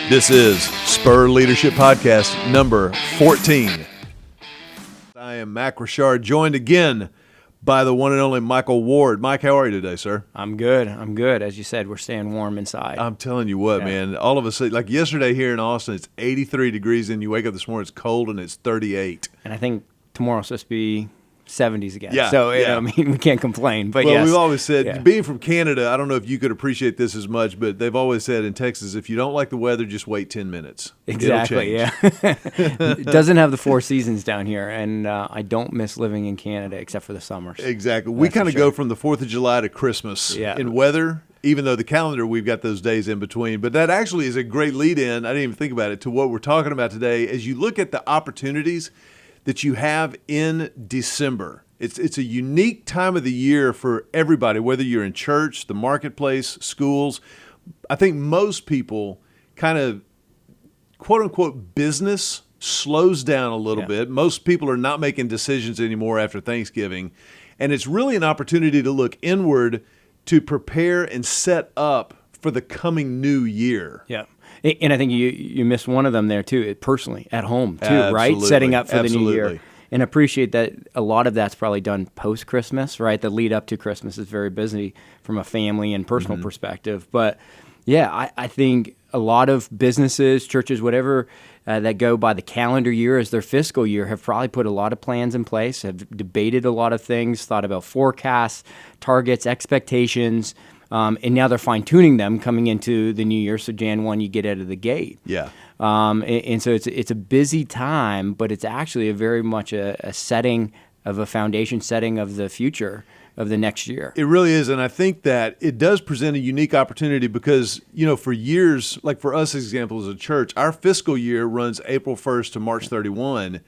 This is Spur Leadership Podcast number 14. I am Mac Richard, joined again by the one and only Michael Ward. Mike, how are you today, sir? I'm good. As you said, we're staying warm inside. I'm telling you what, man. All of a sudden, like yesterday here in Austin, it's 83 degrees, and you wake up this morning, it's cold, and it's 38. And I think tomorrow's supposed to be 70s again. Yeah, So, yeah. I mean, we can't complain. But Well, yes. we've always said, being from Canada, I don't know if you could appreciate this as much, but they've always said in Texas, if you don't like the weather, just wait 10 minutes. Exactly, yeah. It doesn't have the four seasons down here, and I don't miss living in Canada except for the summers. Exactly. We kind of go from the 4th of July to Christmas in weather, even though the calendar, we've got those days in between. But that actually is a great lead-in, I didn't even think about it, to what we're talking about today. As you look at the opportunities that you have in December, it's a unique time of the year for everybody, whether you're in church, the marketplace, schools. I think most people kind of, quote-unquote, business slows down a little bit. Most people are not making decisions anymore after Thanksgiving. And it's really an opportunity to look inward to prepare and set up for the coming new year. Yeah. And I think you missed one of them there, too, personally, at home, too, right? Absolutely. Setting up for the new year. Absolutely. And appreciate that a lot of that's probably done post-Christmas, right? The lead up to Christmas is very busy from a family and personal perspective. But, yeah, I think a lot of businesses, churches, whatever, that go by the calendar year as their fiscal year have probably put a lot of plans in place, have debated a lot of things, thought about forecasts, targets, expectations, and now they're fine-tuning them coming into the new year. So Jan 1, you get out of the gate. Yeah. And so it's a busy time, but it's actually a very much a setting of a foundation setting of the future of the next year. It really is, and I think that it does present a unique opportunity because, for years, like for us, as example, as a church, our fiscal year runs April 1st to March 31,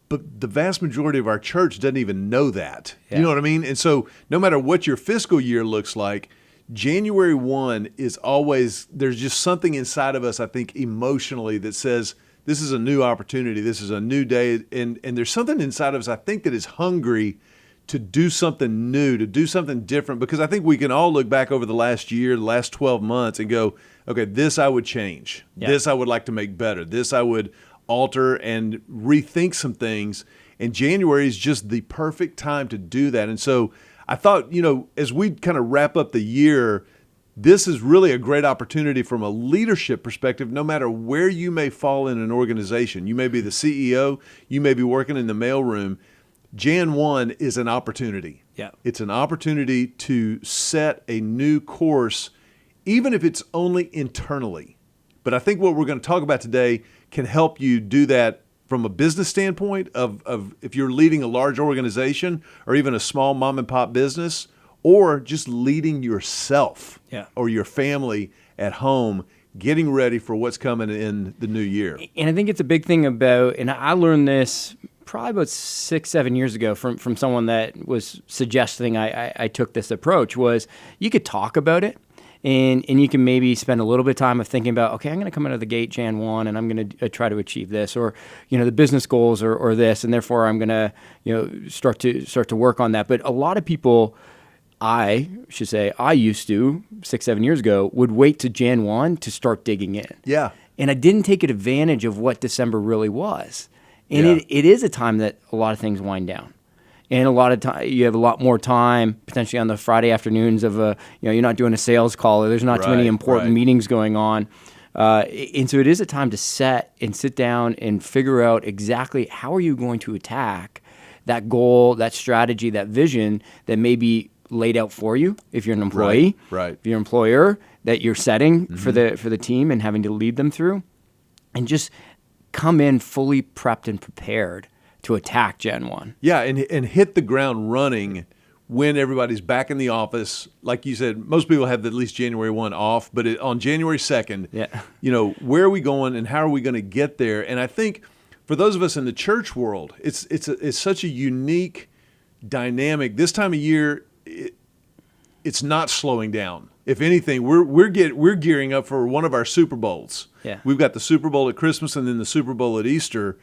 but the vast majority of our church doesn't even know that. Yeah. You know what I mean? And so no matter what your fiscal year looks like, January 1 is always, there's just something inside of us, I think, emotionally that says, this is a new opportunity, this is a new day, and there's something inside of us, I think, that is hungry to do something new, to do something different, because I think we can all look back over the last year, the last 12 months, and go, okay, this I would change, this I would like to make better, this I would alter and rethink some things, and January is just the perfect time to do that. And so I thought, as we kind of wrap up the year, this is really a great opportunity from a leadership perspective, no matter where you may fall in an organization. You may be the CEO, you may be working in the mailroom. Jan 1 is an opportunity. Yeah. It's an opportunity to set a new course, even if it's only internally. But I think what we're going to talk about today can help you do that from a business standpoint of if you're leading a large organization or even a small mom and pop business, or just leading yourself or your family at home, getting ready for what's coming in the new year. And I think it's a big thing about, and I learned this probably about 6-7 years ago from someone that was suggesting I took this approach, was you could talk about it. And you can maybe spend a little bit of time of thinking about, okay, I'm going to come out of the gate Jan 1 and I'm going to try to achieve this, or the business goals or this, and therefore I'm going to start to work on that. But a lot of people, I used to 6-7 years ago, would wait to Jan 1 to start digging in. Yeah. And I didn't take advantage of what December really was. And it is a time that a lot of things wind down. And a lot of time, you have a lot more time potentially on the Friday afternoons of you're not doing a sales call, or there's not too many important meetings going on. And so it is a time to sit down and figure out exactly how are you going to attack that goal, that strategy, that vision that may be laid out for you if you're an employee, if you're an employer, that you're setting for the team and having to lead them through, and just come in fully prepped and prepared to attack Jan 1. Yeah, and hit the ground running when everybody's back in the office. Like you said, most people have at least January 1 off, but on January 2nd, where are we going and how are we going to get there? And I think for those of us in the church world, it's such a unique dynamic. This time of year, it's not slowing down. If anything, we're gearing up for one of our Super Bowls. Yeah. We've got the Super Bowl at Christmas and then the Super Bowl at Easter.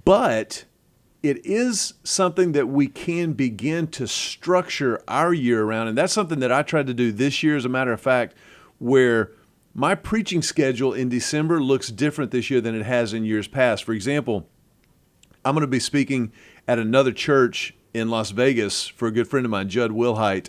But it is something that we can begin to structure our year around. And that's something that I tried to do this year, as a matter of fact, where my preaching schedule in December looks different this year than it has in years past. For example, I'm going to be speaking at another church in Las Vegas for a good friend of mine, Judd Wilhite,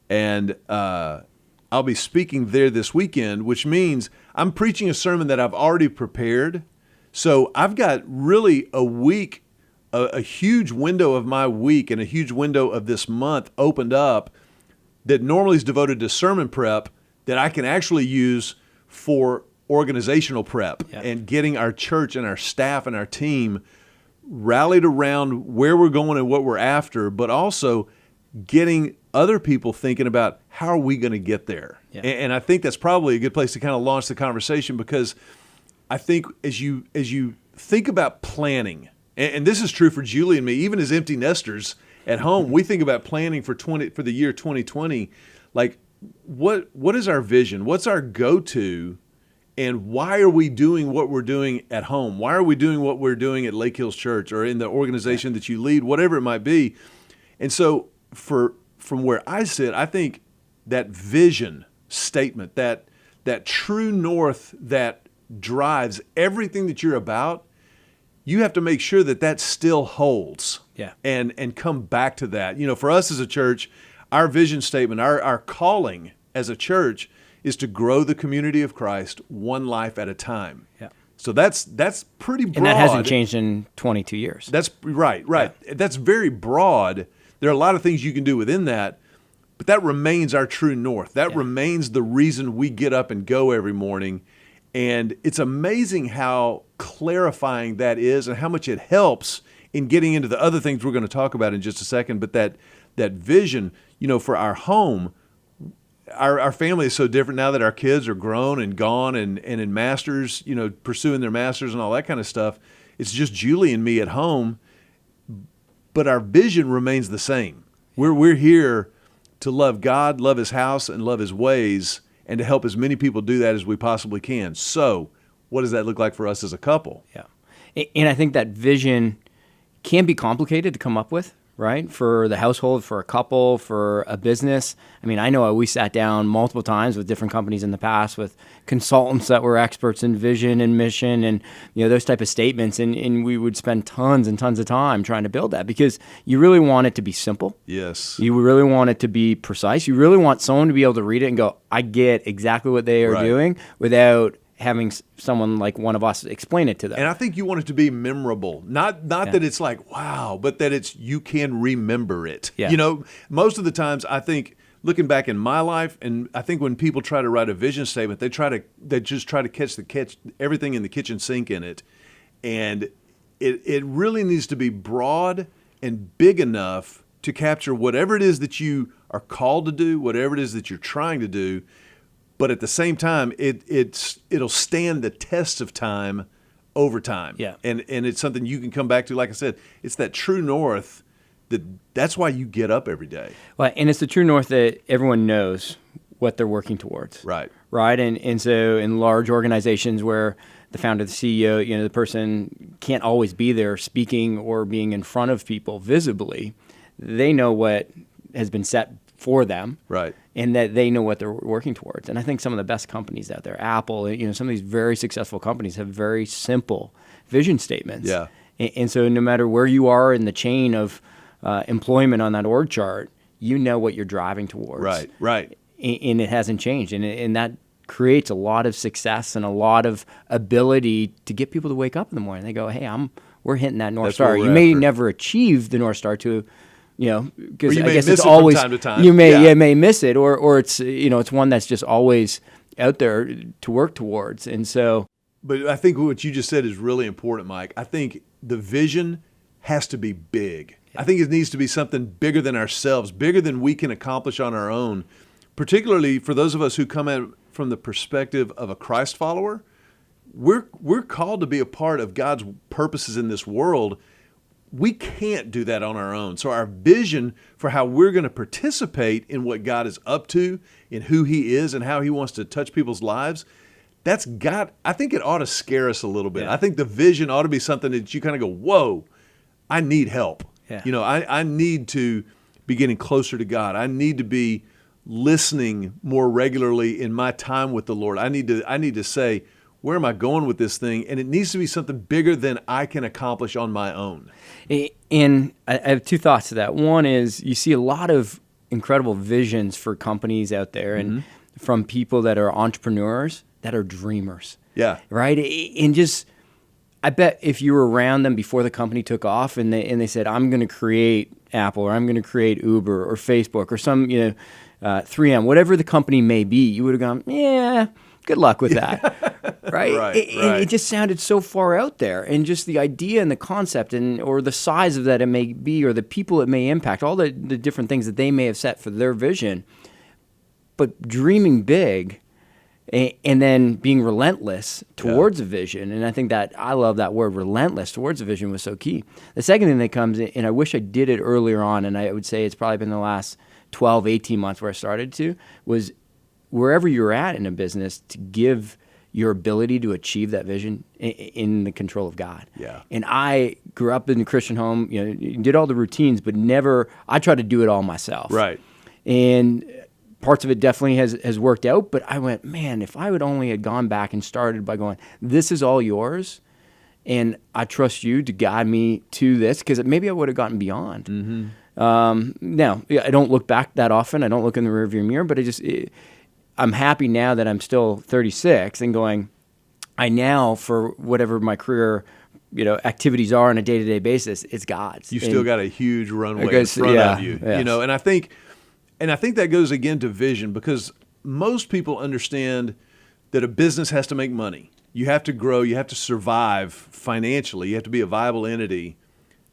and I'll be speaking there this weekend, which means I'm preaching a sermon that I've already prepared. So I've got really a week, a huge window of my week and a huge window of this month opened up that normally is devoted to sermon prep that I can actually use for organizational prep and getting our church and our staff and our team rallied around where we're going and what we're after, but also getting other people thinking about how are we going to get there. Yeah. And I think that's probably a good place to kind of launch the conversation, because I think as you think about planning, and this is true for Julie and me, even as empty nesters at home, we think about planning for the year 2020. Like, what is our vision? What's our go-to? And why are we doing what we're doing at home? Why are we doing what we're doing at Lake Hills Church or in the organization that you lead, whatever it might be? And so from where I sit, I think that vision statement, that true north that drives everything that you're about, you have to make sure that still holds. Yeah. And come back to that. You know, for us as a church, our vision statement, our calling as a church is to grow the community of Christ one life at a time. Yeah. So that's pretty broad. And that hasn't changed in 22 years. That's right. Yeah. That's very broad. There are a lot of things you can do within that, but that remains our true north. That remains the reason we get up and go every morning. And it's amazing how clarifying that is and how much it helps in getting into the other things we're going to talk about in just a second. But that vision, you know, for our home, our family is so different now that our kids are grown and gone and in masters, you know, pursuing their masters and all that kind of stuff. It's just Julie and me at home, but our vision remains the same. We're here to love God, love His house, and love His ways, and to help as many people do that as we possibly can. So what does that look like for us as a couple? Yeah. And I think that vision can be complicated to come up with, right? For the household, for a couple, for a business. I mean, I know we sat down multiple times with different companies in the past with consultants that were experts in vision and mission and, you know, those type of statements. And we would spend tons and tons of time trying to build that, because you really want it to be simple. Yes. You really want it to be precise. You really want someone to be able to read it and go, I get exactly what they are doing, without having someone like one of us explain it to them. And I think you want it to be memorable. Not that it's like, wow, but that you can remember it. Yeah. You know, most of the times I think, looking back in my life, and I think when people try to write a vision statement, they just try to catch everything in the kitchen sink in it. And it really needs to be broad and big enough to capture whatever it is that you are called to do, whatever it is that you're trying to do. But at the same time, it'll stand the test of time over time. Yeah. And it's something you can come back to. Like I said, it's that true north that's why you get up every day. Well, and it's the true north that everyone knows what they're working towards. Right. Right. And so in large organizations where the founder, the CEO, you know, the person can't always be there speaking or being in front of people visibly, they know what has been set for them. Right. And that they know what they're working towards. And I think some of the best companies out there, Apple, you know, some of these very successful companies have very simple vision statements. Yeah. And so no matter where you are in the chain of employment on that org chart, you know what you're driving towards. Right. And it hasn't changed. And that creates a lot of success and a lot of ability to get people to wake up in the morning. They go, hey, we're hitting that North Star. You may never achieve the North Star to, you know, because I guess it's always, from time to time. you may miss it, or it's, you know, it's one that's just always out there to work towards. And so, but I think what you just said is really important, Mike. I think the vision has to be big. I think it needs to be something bigger than ourselves, bigger than we can accomplish on our own, particularly for those of us who come at it from the perspective of a Christ follower. We're called to be a part of God's purposes in this world. We can't do that on our own. So our vision for how we're going to participate in what God is up to, in who He is and how He wants to touch people's lives, I think it ought to scare us a little bit. Yeah. I think the vision ought to be something that you kind of go, whoa, I need help. Yeah. You know, I need to be getting closer to God. I need to be listening more regularly in my time with the Lord. I need to say, where am I going with this thing? And it needs to be something bigger than I can accomplish on my own. And I have two thoughts to that. One is you see a lot of incredible visions for companies out there and from people that are entrepreneurs, that are dreamers. Yeah. Right? And just, I bet if you were around them before the company took off and they said, I'm going to create Apple or I'm going to create Uber or Facebook or some, 3M, whatever the company may be, you would have gone, yeah, good luck with that. Right? It just sounded so far out there. And just the idea and the concept or the size of that it may be or the people it may impact, all the different things that they may have set for their vision. But dreaming big and then being relentless towards a vision. And I think that I love that word, relentless towards a vision, was so key. The second thing that comes in, and I wish I did it earlier on, and I would say it's probably been the last 12, 18 months where I started to, was wherever you're at in a business, to give your ability to achieve that vision in the control of God. Yeah. And I grew up in a Christian home, did all the routines, but I tried to do it all myself. Right. And parts of it definitely has worked out, but I went, man, if I would only had gone back and started by going, this is all yours, and I trust you to guide me to this, because maybe I would have gotten beyond. Now, I don't look back that often. I don't look in the rearview mirror, but I'm happy now that I'm still 36 and going, I now, for whatever my career activities are on a day-to-day basis, it's God's. You still got a huge runway in front of you. Yes. And I think that goes again to vision, because most people understand that a business has to make money. You have to grow, you have to survive financially, you have to be a viable entity.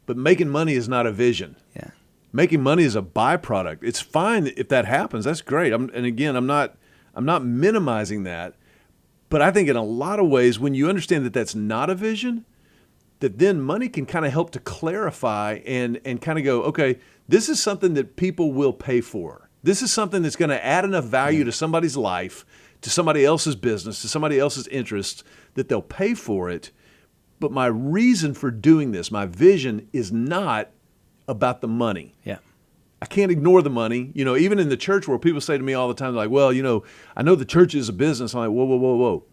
But making money is not a vision. Yeah. Making money is a byproduct. It's fine if that happens. That's great. I'm not minimizing that. But I think in a lot of ways, when you understand that that's not a vision, that then money can kind of help to clarify and kind of go, okay, this is something that people will pay for. This is something that's going to add enough value to somebody's life, to somebody else's business, to somebody else's interests, that they'll pay for it. But my reason for doing this, my vision, is not about the money. Yeah. I can't ignore the money. Even in the church world, people say to me all the time, like, well, I know the church is a business. I'm like, whoa.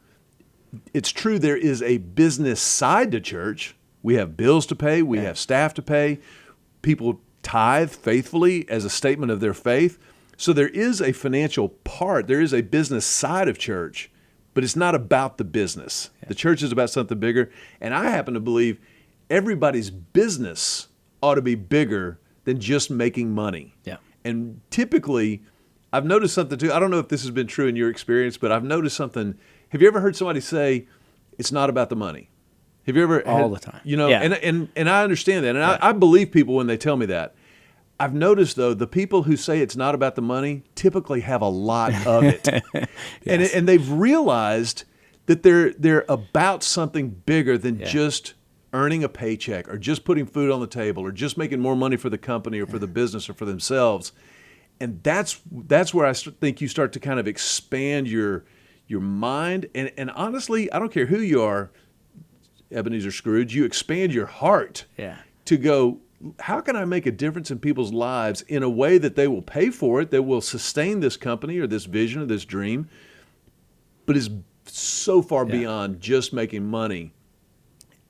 It's true, there is a business side to church. We have bills to pay. We have staff to pay. People tithe faithfully as a statement of their faith. So there is a financial part. There is a business side of church, but it's not about the business. Yeah. The church is about something bigger. And I happen to believe everybody's business ought to be bigger than just making money. Yeah. And typically, I've noticed something too. I don't know if this has been true in your experience, but I've noticed something. Have you ever heard somebody say, it's not about the money? Have you ever all the time? And I understand that. And I believe people when they tell me that. I've noticed, though, the people who say it's not about the money typically have a lot of it. Yes. And they've realized that they're about something bigger than just earning a paycheck or just putting food on the table or just making more money for the company or for the business or for themselves. And that's where I think you start to kind of expand your mind. And honestly, I don't care who you are, Ebenezer Scrooge, you expand your heart to go, how can I make a difference in people's lives in a way that they will pay for it, that will sustain this company or this vision or this dream, but is so far beyond just making money.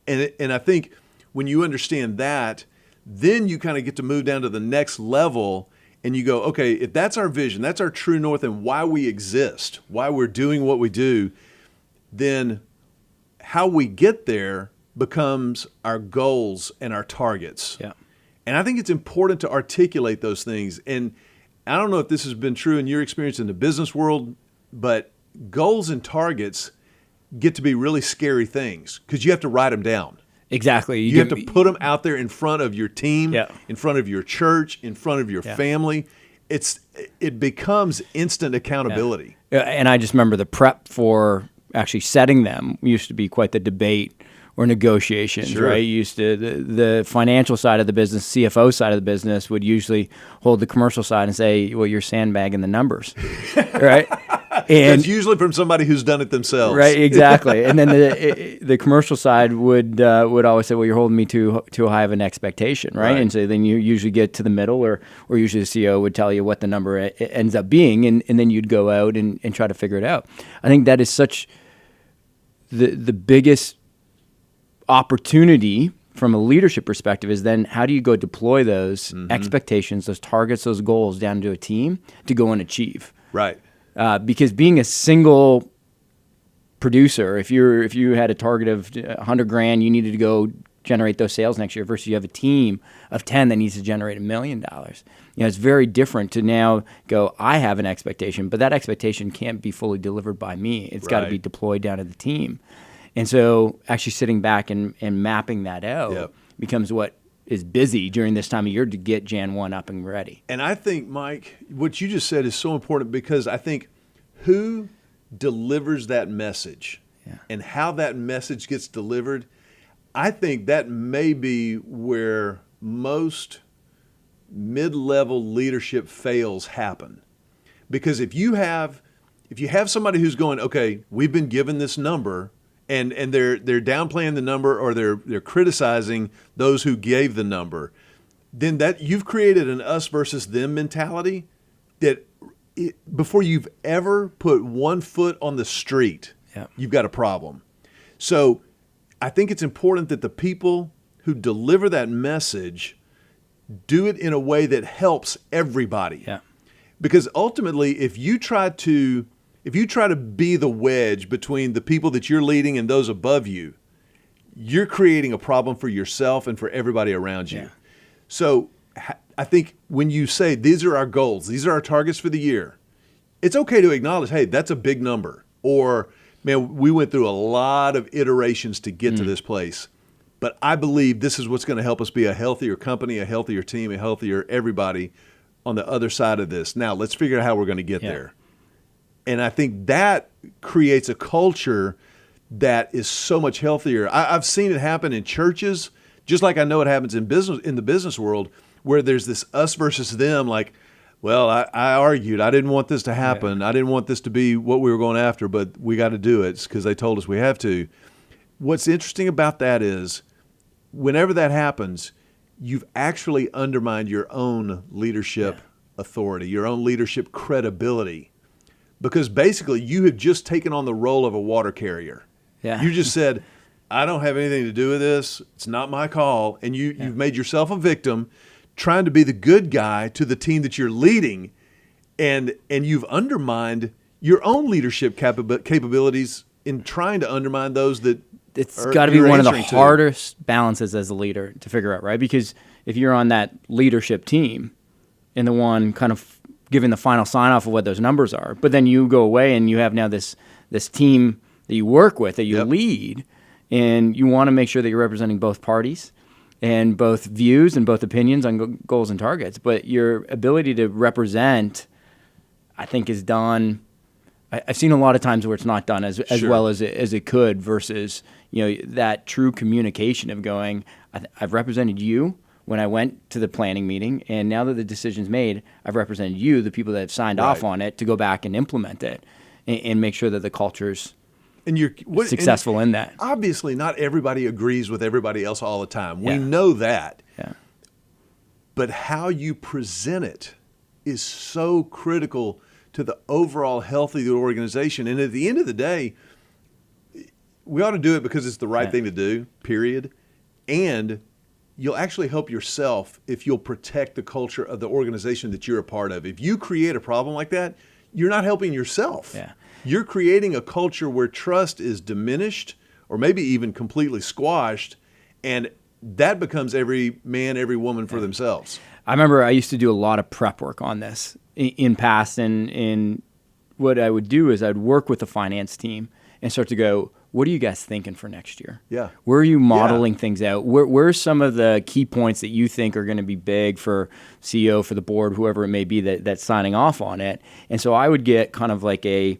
And I think when you understand that, then you kind of get to move down to the next level and you go, okay, if that's our vision, that's our true north and why we exist, why we're doing what we do, then how we get there becomes our goals and our targets. Yeah. And I think it's important to articulate those things. And I don't know if this has been true in your experience in the business world, but goals and targets get to be really scary things because you have to write them down. Exactly. You have to put them out there in front of your team, in front of your church, in front of your family. It becomes instant accountability. Yeah. And I just remember the prep for actually setting them used to be quite the debate or negotiations, right? Used to the financial side of the business, CFO side of the business would usually hold the commercial side and say, well, you're sandbagging the numbers, right? It's usually from somebody who's done it themselves. Right, exactly. And then the commercial side would always say, well, you're holding me too high of an expectation, right? And so then you usually get to the middle, or usually the CEO would tell you what the number ends up being, and then you'd go out and try to figure it out. I think that is such the biggest opportunity from a leadership perspective is then how do you go deploy those expectations, those targets, those goals down to a team to go and achieve. Right. Because being a single producer, if you had a target of $100,000, you needed to go generate those sales next year versus you have a team of 10 that needs to generate $1 million. It's very different to now go, I have an expectation, but that expectation can't be fully delivered by me. It's got to be deployed down to the team. And so actually sitting back and mapping that out becomes what is busy during this time of year to get Jan 1 up and ready. And I think, Mike, what you just said is so important because I think who delivers that message and how that message gets delivered, I think that may be where most mid-level leadership fails happen. Because if you have somebody who's going, okay, we've been given this number, and they're downplaying the number or they're criticizing those who gave the number, then that you've created an us versus them mentality that before you've ever put one foot on the street, you've got a problem. So I think it's important that the people who deliver that message do it in a way that helps everybody. Yeah. Because ultimately, if you try to be the wedge between the people that you're leading and those above you, you're creating a problem for yourself and for everybody around you. Yeah. So I think when you say, these are our goals, these are our targets for the year, it's okay to acknowledge, hey, that's a big number. Or, man, we went through a lot of iterations to get to this place. But I believe this is what's going to help us be a healthier company, a healthier team, a healthier everybody on the other side of this. Now, let's figure out how we're going to get there. And I think that creates a culture that is so much healthier. I've seen it happen in churches, just like I know it happens in the business world, where there's this us versus them, like, well, I argued. I didn't want this to happen. I didn't want this to be what we were going after, but we got to do it because they told us we have to. What's interesting about that is whenever that happens, you've actually undermined your own leadership authority, your own leadership credibility. Because basically you have just taken on the role of a water carrier. Yeah. You just said, I don't have anything to do with this. It's not my call. And you've made yourself a victim trying to be the good guy to the team that you're leading. And you've undermined your own leadership capabilities in trying to undermine those that it's got to be one of the hardest balances as a leader to figure out, right? Because if you're on that leadership team and the one kind of giving the final sign off of what those numbers are, but then you go away and you have now this team that you work with, that you lead, and you want to make sure that you're representing both parties and both views and both opinions on goals and targets. But your ability to represent, I think, is done. I've seen a lot of times where it's not done as well as it could versus that true communication of going, I've represented you when I went to the planning meeting, and now that the decision's made, I've represented you, the people that have signed off on it, to go back and implement it and make sure that the culture's successful in that. Obviously, not everybody agrees with everybody else all the time. We know that. Yeah. But how you present it is so critical to the overall health of the organization. And at the end of the day, we ought to do it because it's the right thing to do, period. And you'll actually help yourself if you'll protect the culture of the organization that you're a part of. If you create a problem like that, you're not helping yourself. Yeah. You're creating a culture where trust is diminished or maybe even completely squashed, and that becomes every man, every woman for themselves. I remember I used to do a lot of prep work on this in past, and what I would do is I'd work with the finance team and start to go, what are you guys thinking for next year? Yeah. Where are you modeling things out? Where are some of the key points that you think are going to be big for CEO, for the board, whoever it may be that's signing off on it? And so I would get kind of like a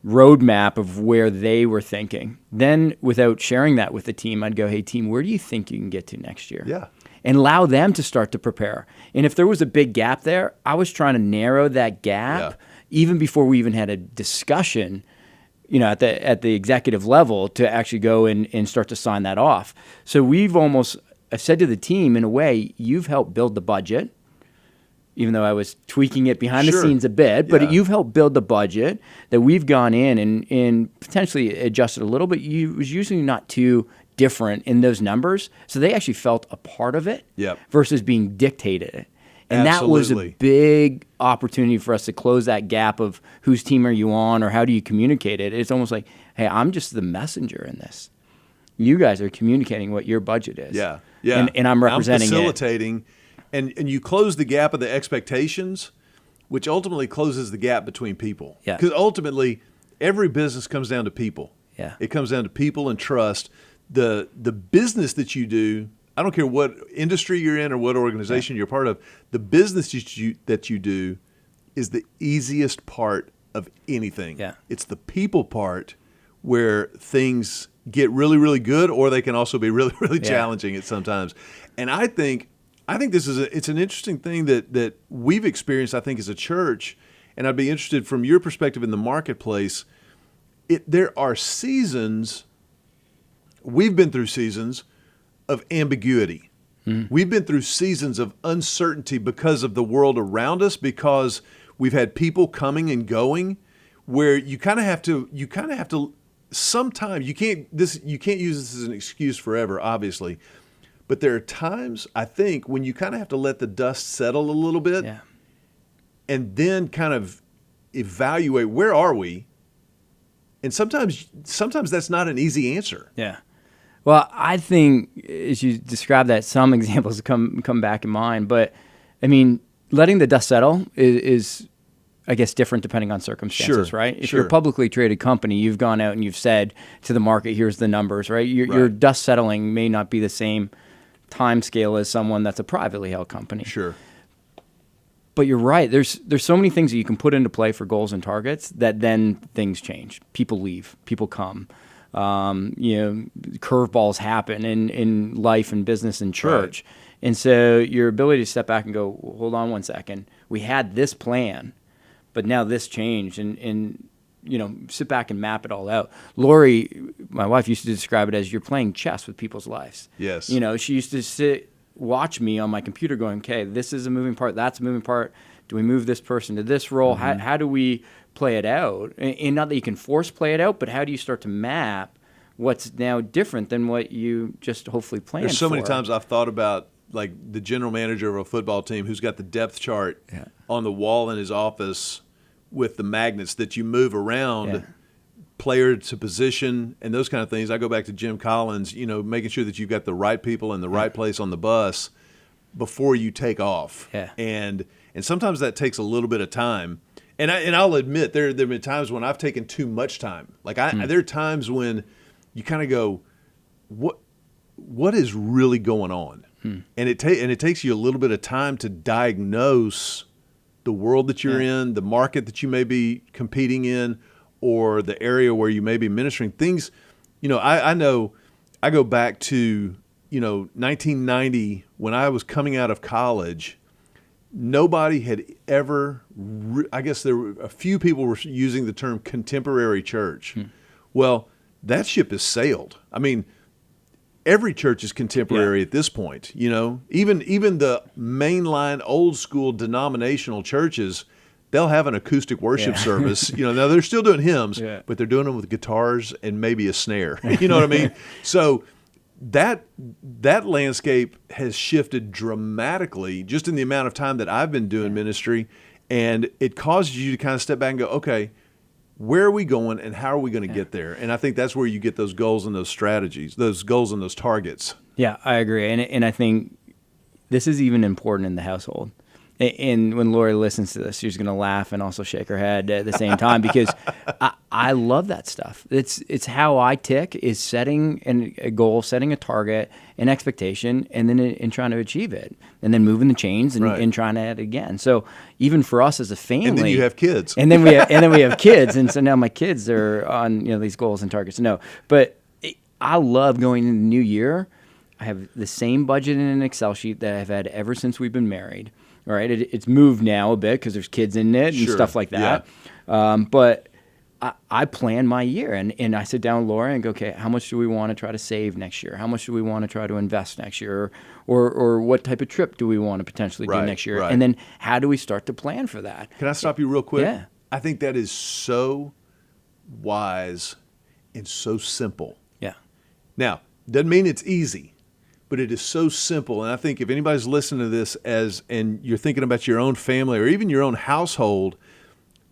roadmap of where they were thinking. Then without sharing that with the team, I'd go, hey, team, where do you think you can get to next year? Yeah. And allow them to start to prepare. And if there was a big gap there, I was trying to narrow that gap even before we even had a discussion, at the executive level to actually go and start to sign that off. So I've said to the team, in a way, you've helped build the budget, even though I was tweaking it behind the scenes a bit, but you've helped build the budget that we've gone in and potentially adjusted a little, but it was usually not too different in those numbers. So they actually felt a part of it versus being dictated. And that was a big opportunity for us to close that gap of whose team are you on or how do you communicate it. It's almost like, hey, I'm just the messenger in this. You guys are communicating what your budget is. Yeah. And I'm representing facilitating it. And you close the gap of the expectations, which ultimately closes the gap between people. Yeah. Because ultimately, every business comes down to people. Yeah. It comes down to people and trust. The business that you do, I don't care what industry you're in or what organization you're part of, the business that you do is the easiest part of anything. Yeah. It's the people part where things get really, really good, or they can also be really, really challenging at sometimes. And I think this is it's an interesting thing that we've experienced, I think, as a church, and I'd be interested from your perspective in the marketplace. There are seasons, we've been through seasons of ambiguity. We've been through seasons of uncertainty because of the world around us, because we've had people coming and going, where you kind of have to sometimes you can't use this as an excuse forever, obviously, but there are times, I think, when you kind of have to let the dust settle a little bit, and then kind of evaluate, where are we? And sometimes that's not an easy answer. Yeah. Well, I think as you describe that, some examples come back in mind. But, I mean, letting the dust settle is I guess, different depending on circumstances, right? If you're a publicly traded company, you've gone out and you've said to the market, here's the numbers, right? Your dust settling may not be the same time scale as someone that's a privately held company. Sure. But you're right. There's so many things that you can put into play for goals and targets that then things change. People leave. People come. Curveballs happen in life and business and church. Right. And so your ability to step back and go, well, hold on one second. We had this plan, but now this changed. And sit back and map it all out. Lori, my wife, used to describe it as you're playing chess with people's lives. Yes. She used to watch me on my computer going, okay, this is a moving part, that's a moving part. Do we move this person to this role? Mm-hmm. How do we play it out? And not that you can force play it out, but how do you start to map what's now different than what you just hopefully planned for? There's so many times I've thought about like the general manager of a football team who's got the depth chart on the wall in his office with the magnets that you move around player to position and those kind of things. I go back to Jim Collins, making sure that you've got the right people in the right place on the bus before you take off. Yeah. And sometimes that takes a little bit of time. And I'll admit there have been times when I've taken too much time. Like there are times when you kind of go, what is really going on? And it takes you a little bit of time to diagnose the world that you're in, the market that you may be competing in, or the area where you may be ministering. Things, I know I go back to, 1990 when I was coming out of college. Nobody had ever, I guess there were a few people were using the term contemporary church. Well, that ship has sailed. I mean, every church is contemporary at this point. Even the mainline old school denominational churches, they'll have an acoustic worship service. Now they're still doing hymns, but they're doing them with guitars and maybe a snare. You know what I mean? So that landscape has shifted dramatically just in the amount of time that I've been doing ministry, and it causes you to kind of step back and go, okay, where are we going and how are we going to get there? And I think that's where you get those goals and those strategies, those goals and those targets. Yeah, I agree. And I think this is even important in the household. And when Lori listens to this, she's going to laugh and also shake her head at the same time because I love that stuff. It's how I tick, is setting a goal, setting a target, an expectation, and then in trying to achieve it, and then moving the chains and trying to add it again. So even for us as a family, and then you have kids, and then we have kids, and so now my kids are on these goals and targets. No, but I love going into the new year. I have the same budget in an Excel sheet that I've had ever since we've been married. right? It's moved now a bit because there's kids in it and Sure. stuff like that. But I plan my year, and I sit down with Laura and go, okay, how much do we want to try to save next year? How much do we want to try to invest next year? Or what type of trip do we want to potentially do next year? Right. And then how do we start to plan for that? Can I stop you real quick? Yeah. I think that is so wise and so simple. Yeah. Now, doesn't mean it's easy, but it is so simple. And I think if anybody's listening to this and you're thinking about your own family or even your own household,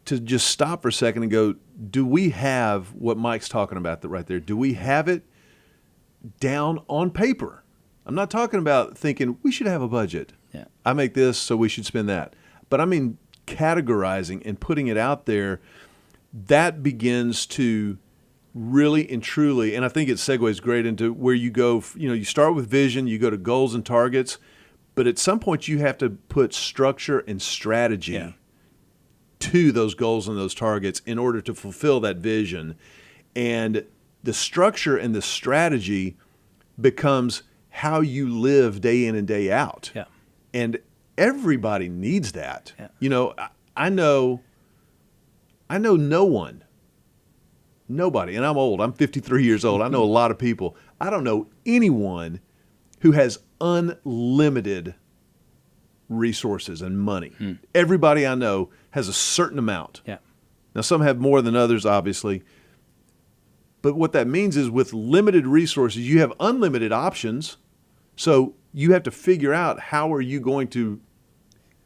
to just stop for a second and go, do we have what Mike's talking about right there? Do we have it down on paper? I'm not talking about thinking we should have a budget. Yeah. I make this, so we should spend that. But I mean categorizing and putting it out there, that begins to really and truly, and I think it segues great into where you go, you start with vision, you go to goals and targets, but at some point you have to put structure and strategy to those goals and those targets in order to fulfill that vision. And the structure and the strategy becomes how you live day in and day out. Yeah. And everybody needs that. Yeah. I know nobody, and I'm old. I'm 53 years old. I know a lot of people. I don't know anyone who has unlimited resources and money. Everybody I know has a certain amount. Yeah. Now, some have more than others, obviously. But what that means is with limited resources, you have unlimited options. So you have to figure out how are you going to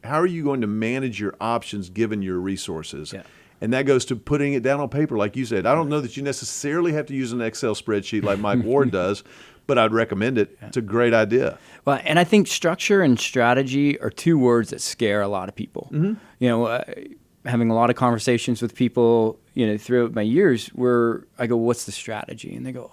manage your options given your resources. Yeah. And that goes to putting it down on paper, like you said. I don't know that you necessarily have to use an Excel spreadsheet like Mike Ward does, but I'd recommend it. It's a great idea. Well, and I think structure and strategy are two words that scare a lot of people. Having a lot of conversations with people, throughout my years where I go, what's the strategy? And they go,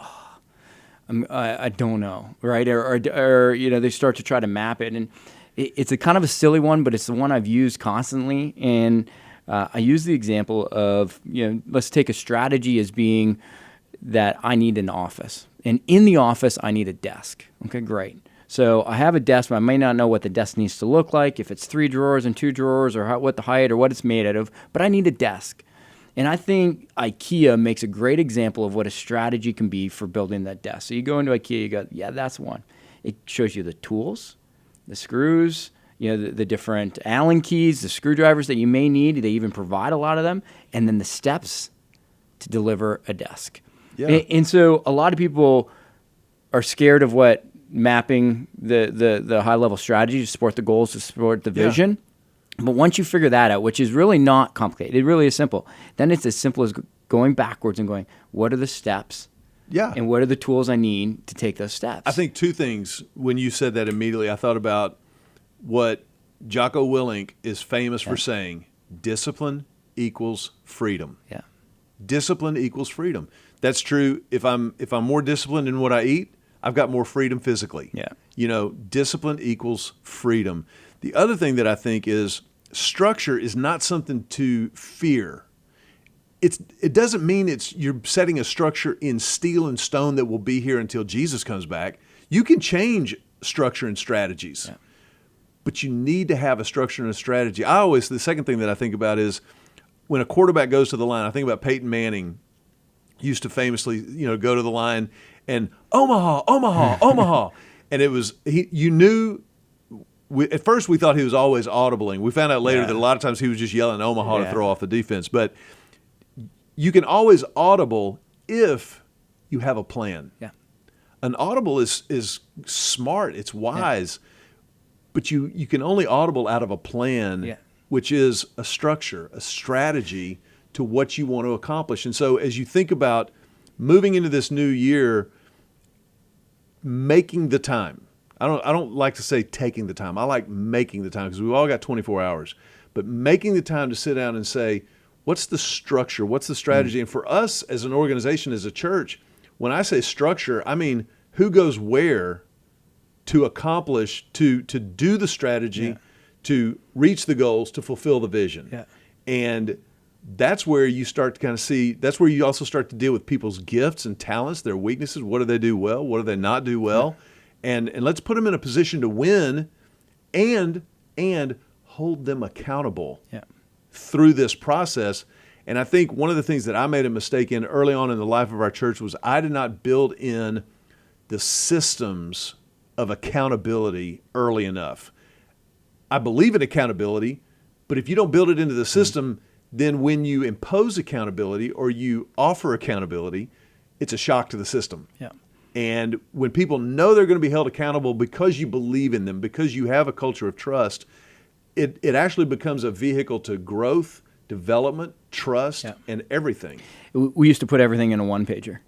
I don't know, right? Or they start to try to map it. And it's a kind of a silly one, but it's the one I've used constantly. And I use the example of, let's take a strategy as being that I need an office. And in the office, I need a desk. Okay, great. So I have a desk, but I may not know what the desk needs to look like, if it's 3 drawers and 2 drawers, or what the height or what it's made out of, but I need a desk. And I think IKEA makes a great example of what a strategy can be for building that desk. So you go into IKEA, you go, yeah, that's one. It shows you the tools, the screws, the different Allen keys, the screwdrivers that you may need. They even provide a lot of them. And then the steps to deliver a desk. Yeah. And so a lot of people are scared of what mapping the high-level strategy to support the goals, to support the vision. But once you figure that out, which is really not complicated, it really is simple, then it's as simple as going backwards and going, what are the steps? Yeah. And what are the tools I need to take those steps? I think 2 things. When you said that immediately, I thought about what Jocko Willink is famous for saying, discipline equals freedom. Yeah. Discipline equals freedom. That's true. If I'm more disciplined in what I eat, I've got more freedom physically. Yeah. Discipline equals freedom. The other thing that I think is structure is not something to fear. It doesn't mean you're setting a structure in steel and stone that will be here until Jesus comes back. You can change structure and strategies. Yeah. But you need to have a structure and a strategy. The second thing that I think about is when a quarterback goes to the line, I think about Peyton Manning used to famously, go to the line and Omaha, Omaha, Omaha. And it was, at first we thought he was always audibling. We found out later that a lot of times he was just yelling Omaha to throw off the defense. But you can always audible if you have a plan. Yeah. An audible is smart, it's wise, but you can only audible out of a plan, which is a structure, a strategy to what you want to accomplish. And so as you think about moving into this new year, making the time. I don't like to say taking the time. I like making the time because we've all got 24 hours. But making the time to sit down and say, what's the structure? What's the strategy? And for us as an organization, as a church, when I say structure, I mean who goes where to accomplish, to do the strategy, to reach the goals, to fulfill the vision. Yeah. And that's where you start to kind of see, that's where you also start to deal with people's gifts and talents, their weaknesses. What do they do well? What do they not do well? And let's put them in a position to win and hold them accountable Yeah. through this process. And I think one of the things that I made a mistake in early on in the life of our church was I did not build in the systems of accountability early enough. I believe in accountability, but if you don't build it into the system, then when you impose accountability or you offer accountability, it's a shock to the system. Yeah. And when people know they're going to be held accountable because you believe in them, because you have a culture of trust, it actually becomes a vehicle to growth, development, trust, and everything. We used to put everything in a one-pager,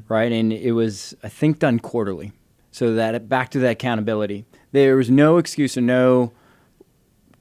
right? And it was, I think, done quarterly. So that back to that accountability. There was no excuse or no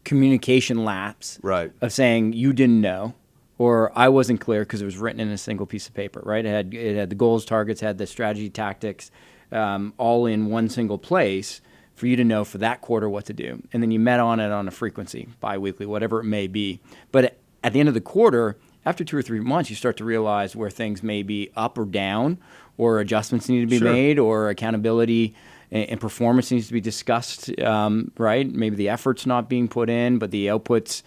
communication lapse of saying you didn't know or I wasn't clear because it was written in a single piece of paper, right? It had the goals, targets, had the strategy, tactics, all in one single place for you to know for that quarter what to do. And then you met on it on a frequency, bi-weekly, whatever it may be. But at the end of the quarter, after 2 or 3 months, you start to realize where things may be up or down, or adjustments need to be made, or accountability and performance needs to be discussed, right? Maybe the effort's not being put in, but the output's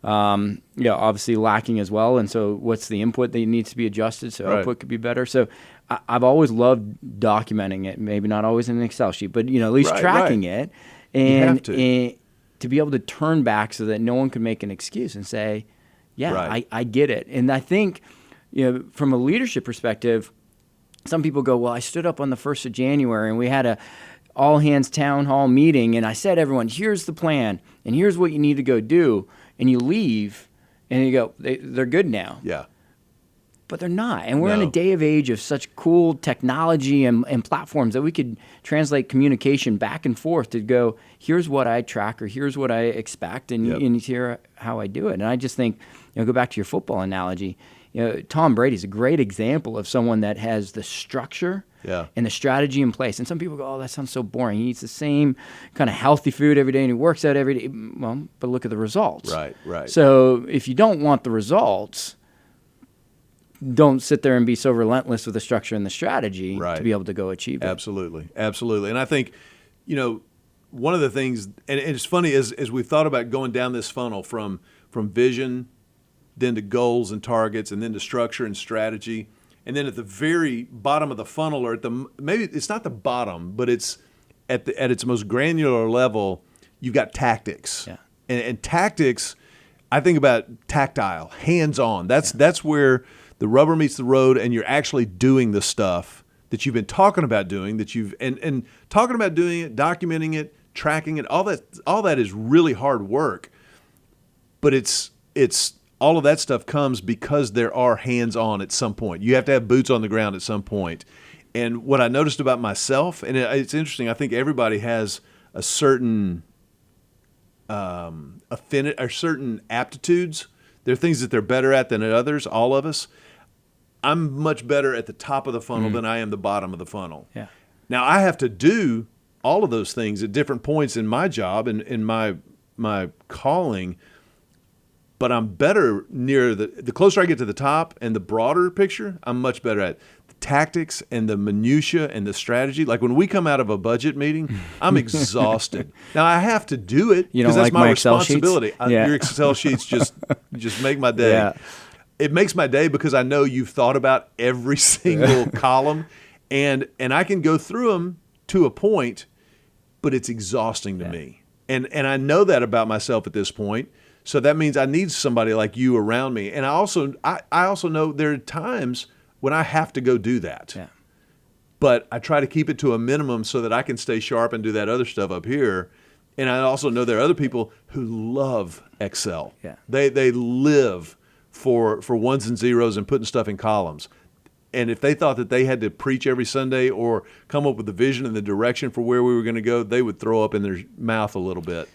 obviously lacking as well. And so what's the input that needs to be adjusted so output could be better? So I've always loved documenting it, maybe not always in an Excel sheet, but at least tracking it. And to be able to turn back so that no one could make an excuse and say, I get it. And I think, from a leadership perspective, some people go, well, I stood up on the 1st of January and we had a all-hands town hall meeting and I said, everyone, here's the plan and here's what you need to go do. And you leave and you go, they're good now. Yeah. But they're not. And we're in a day of age of such cool technology and platforms that we could translate communication back and forth to go, here's what I track or here's what I expect and here's how I do it. And I just think, go back to your football analogy. Tom Brady's a great example of someone that has the structure and the strategy in place. And some people go, oh, that sounds so boring. He eats the same kind of healthy food every day and he works out every day. Well, but look at the results. Right. So if you don't want the results, don't sit there and be so relentless with the structure and the strategy to be able to go achieve it. Absolutely. And I think, one of the things, and it's funny as we've thought about going down this funnel from vision, then to goals and targets, and then to structure and strategy, and then at the very bottom of the funnel, or maybe it's not the bottom, but it's at its most granular level, you've got tactics. Yeah. And tactics, I think about tactile, hands-on. That's where the rubber meets the road, and you're actually doing the stuff that you've been talking about doing, and talking about doing it, documenting it, tracking it. All that is really hard work, but it's all of that stuff comes because there are hands-on at some point. You have to have boots on the ground at some point. And what I noticed about myself, and it's interesting, I think everybody has a certain affinity or certain aptitudes. There are things that they're better at than others, all of us. I'm much better at the top of the funnel than I am the bottom of the funnel. Yeah. Now, I have to do all of those things at different points in my job and in my calling, but I'm better near the closer I get to the top and the broader picture, I'm much better at the tactics and the minutia and the strategy. Like when we come out of a budget meeting, I'm exhausted. Now I have to do it because that's my responsibility. Your Excel sheets just make my day. Yeah. It makes my day because I know you've thought about every single column, and I can go through them to a point, but it's exhausting to me. And I know that about myself at this point. So that means I need somebody like you around me. And I also know there are times when I have to go do that. Yeah. But I try to keep it to a minimum so that I can stay sharp and do that other stuff up here. And I also know there are other people who love Excel. Yeah. They live for ones and zeros and putting stuff in columns. And if they thought that they had to preach every Sunday or come up with the vision and the direction for where we were going to go, they would throw up in their mouth a little bit.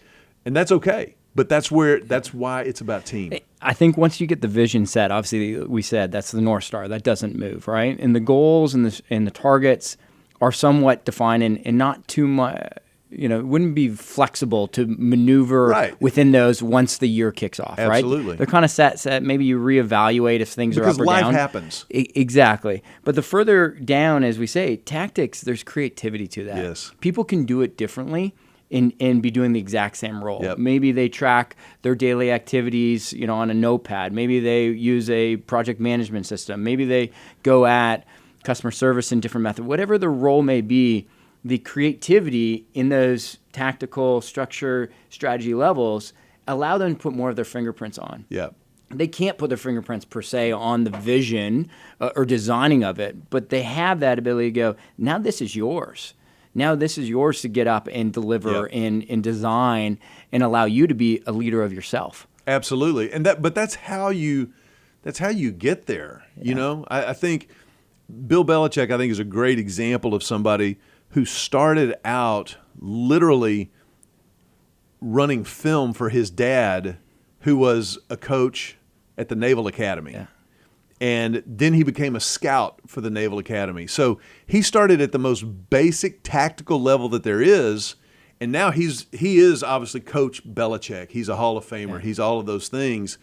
And that's okay. But that's why it's about team. I think once you get the vision set, obviously we said that's the North Star. That doesn't move, right? And the goals and the targets are somewhat defined and not too much. It wouldn't be flexible to maneuver within those once the year kicks off, right? Absolutely. They're kind of set. Maybe you reevaluate if things are up or down. Because life happens. Exactly. But the further down, as we say, tactics, there's creativity to that. Yes. People can do it differently. and be doing the exact same role. Yep. Maybe they track their daily activities, on a notepad. Maybe they use a project management system. Maybe they go at customer service in different methods. Whatever the role may be, the creativity in those tactical structure strategy levels allow them to put more of their fingerprints on. Yeah. They can't put their fingerprints per se on the vision or designing of it, but they have that ability to go, now this is yours. Now this is yours to get up and deliver and design and allow you to be a leader of yourself. Absolutely. But that's how you get there. Yeah. I think Bill Belichick, I think, is a great example of somebody who started out literally running film for his dad, who was a coach at the Naval Academy. Yeah. And then he became a scout for the Naval Academy. So he started at the most basic tactical level that there is, and now he is obviously Coach Belichick. He's a Hall of Famer. Yeah. He's all of those things.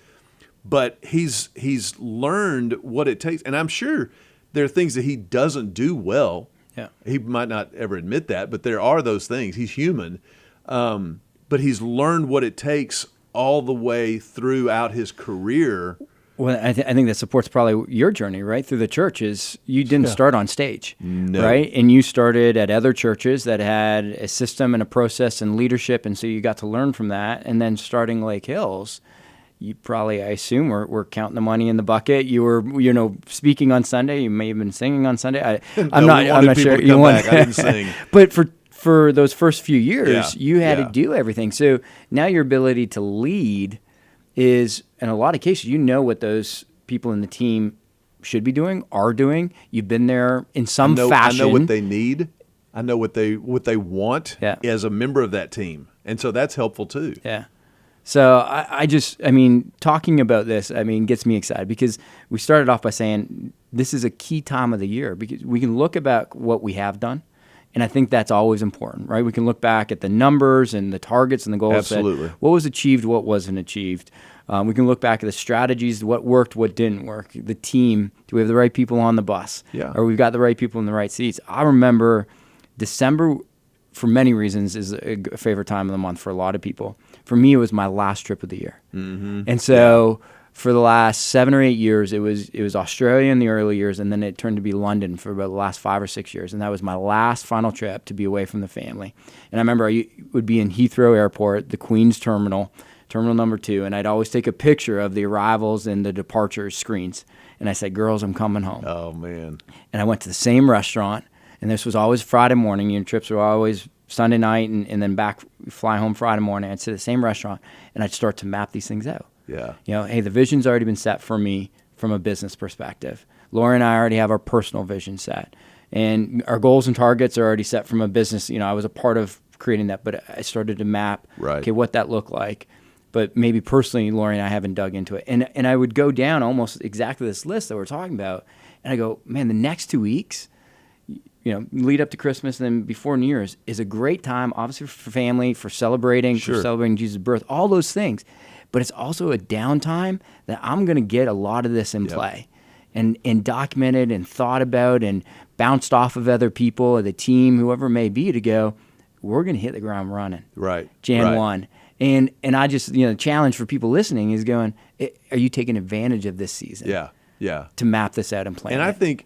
But he's learned what it takes, and I'm sure there are things that he doesn't do well. Yeah. He might not ever admit that, but there are those things. He's human. But he's learned what it takes all the way throughout his career. Well, I think that supports probably your journey, right? Through the churches. You didn't start on stage, No. right? And you started at other churches that had a system and a process and leadership, and so you got to learn from that. And then starting Lake Hills, you probably, I assume, were counting the money in the bucket. You were, speaking on Sunday. You may have been singing on Sunday. I'm not sure. You want I didn't sing. But for those first few years, you had Yeah. to do everything. So now your ability to lead is, in a lot of cases, what those people in the team should be doing, are doing. You've been there in some fashion. I know what they need. I know what they want as a member of that team. And so that's helpful too. Yeah. So I mean, talking about this, gets me excited because we started off by saying this is a key time of the year because we can look about what we have done. And I think that's always important, right? We can look back at the numbers and the targets and the goals. Absolutely. What was achieved, what wasn't achieved. We can look back at the strategies, what worked, what didn't work. The team, do we have the right people on the bus? Yeah. Or we've got the right people in the right seats? I remember December, for many reasons, is a favorite time of the month for a lot of people. For me, it was my last trip of the year. Mm-hmm. And so for the last 7 or 8 years, it was Australia in the early years, and then it turned to be London for about the last 5 or 6 years. And that was my last final trip to be away from the family. And I remember I would be in Heathrow Airport, the Queen's Terminal number 2, and I'd always take a picture of the arrivals and the departures screens. And I said, girls, I'm coming home. Oh, man. And I went to the same restaurant, and this was always Friday morning. Your trips were always Sunday night and then fly home Friday morning. I'd sit at the same restaurant, and I'd start to map these things out. Yeah. Hey, the vision's already been set for me from a business perspective. Lori and I already have our personal vision set. And our goals and targets are already set from a business. I was a part of creating that, but I started to map, what that looked like. But maybe personally, Lori and I haven't dug into it. And I would go down almost exactly this list that we're talking about. And I go, man, the next 2 weeks, lead up to Christmas and then before New Year's is a great time, obviously for family, for celebrating, for celebrating Jesus' birth, all those things. But it's also a downtime that I'm going to get a lot of this in play and documented and thought about and bounced off of other people, the team, whoever it may be, to go, we're going to hit the ground running. Right. Jan 1. And I just, the challenge for people listening is going, are you taking advantage of this season? Yeah. Yeah. To map this out and plan And it?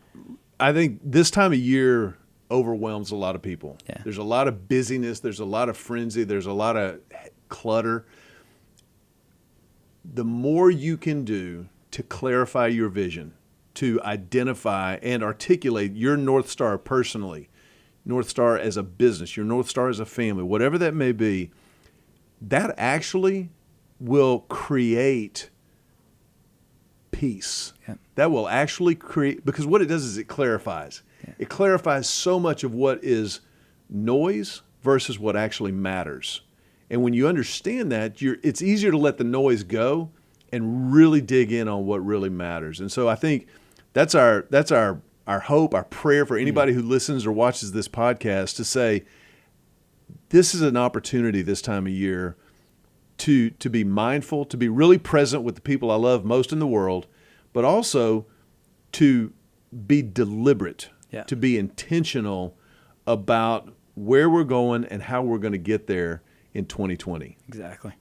I think this time of year overwhelms a lot of people. Yeah. There's a lot of busyness. There's a lot of frenzy. There's a lot of clutter. The more you can do to clarify your vision, to identify and articulate your North Star personally, North Star as a business, your North Star as a family, whatever that may be, that actually will create peace. Yeah. That will actually create, because what it does is it clarifies. Yeah. It clarifies so much of what is noise versus what actually matters. And when you understand that, it's easier to let the noise go and really dig in on what really matters. And so I think that's our hope, our prayer for anybody who listens or watches this podcast, to say, this is an opportunity this time of year to be mindful, to be really present with the people I love most in the world, but also to be deliberate, to be intentional about where we're going and how we're going to get there in 2020. Exactly.